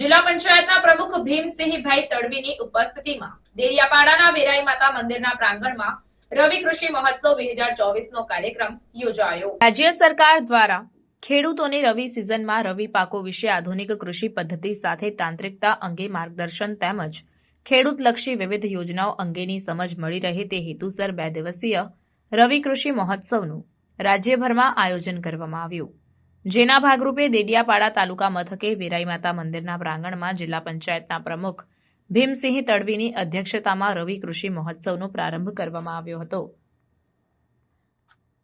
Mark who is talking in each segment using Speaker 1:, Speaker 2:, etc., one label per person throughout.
Speaker 1: જિલ્લા પંચાયતના પ્રમુખ ભીમસિંહભાઈ તડવીની ઉપસ્થિતિમાં દેડિયાપાડાના વેરાઈ માતા મંદિરના પ્રાંગણમાં રવિ કૃષિ મહોત્સવ 2024નો કાર્યક્રમ યોજાયો। રાજ્ય સરકાર દ્વારા ખેડૂતોને રવિ સિઝનમાં રવિ પાકો વિશે આધુનિક કૃષિ પદ્ધતિ સાથે તાંત્રિકતા અંગે માર્ગદર્શન તેમજ ખેડૂતલક્ષી વિવિધ યોજનાઓ અંગેની સમજ મળી રહે તે હેતુસર 2 દિવસીય રવિ કૃષિ મહોત્સવનું રાજ્યભરમાં આયોજન કરવામાં આવ્યું, જેના ભાગરૂપે દેડિયાપાડા તાલુકા મથકે વેરાઈ માતા મંદિરના પ્રાંગણમાં જિલ્લા પંચાયતના પ્રમુખ ભીમસિંહ તડવીની અધ્યક્ષતામાં રવિ કૃષિ મહોત્સવનો પ્રારંભ કરવામાં આવ્યો હતો।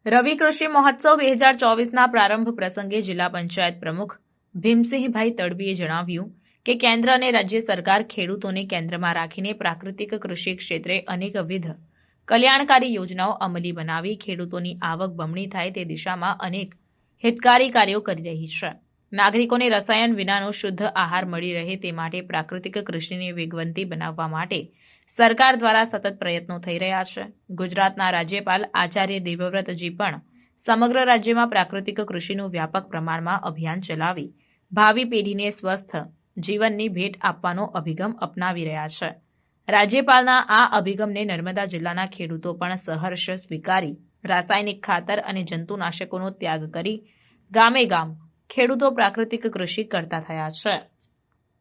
Speaker 1: રવિ કૃષિ મહોત્સવ 2024ના પ્રારંભ પ્રસંગે જિલ્લા પંચાયત પ્રમુખ ભીમસિંહભાઈ તડવીએ જણાવ્યું કે કેન્દ્ર અને રાજ્ય સરકાર ખેડૂતોને કેન્દ્રમાં રાખીને પ્રાકૃતિક કૃષિ ક્ષેત્રે અનેકવિધ કલ્યાણકારી યોજનાઓ અમલી બનાવી ખેડૂતોની આવક બમણી થાય તે દિશામાં અનેક હિતકારી કાર્યો કરી રહી છે। નાગરિકોને રસાયણ વિનાનો શુદ્ધ આહાર મળી રહે તે માટે પ્રાકૃતિક કૃષિને વેગવંતી બનાવવા માટે સરકાર દ્વારા સતત પ્રયત્નો થઈ રહ્યા છે। ગુજરાતના રાજ્યપાલ આચાર્ય દેવવ્રતજી પણ સમગ્ર રાજ્યમાં પ્રાકૃતિક કૃષિનું વ્યાપક પ્રમાણમાં અભિયાન ચલાવી ભાવિ પેઢીને સ્વસ્થ જીવનની ભેટ આપવાનો અભિગમ અપનાવી રહ્યા છે। રાજ્યપાલના આ અભિગમને નર્મદા જિલ્લાના ખેડૂતો પણ સહર્ષ સ્વીકારી રાસાયણિક ખાતર અને જંતુનાશકોનો ત્યાગ કરી ગામે ગામ ખેડૂતો પ્રાકૃતિક કૃષિ કરતા થયા છે।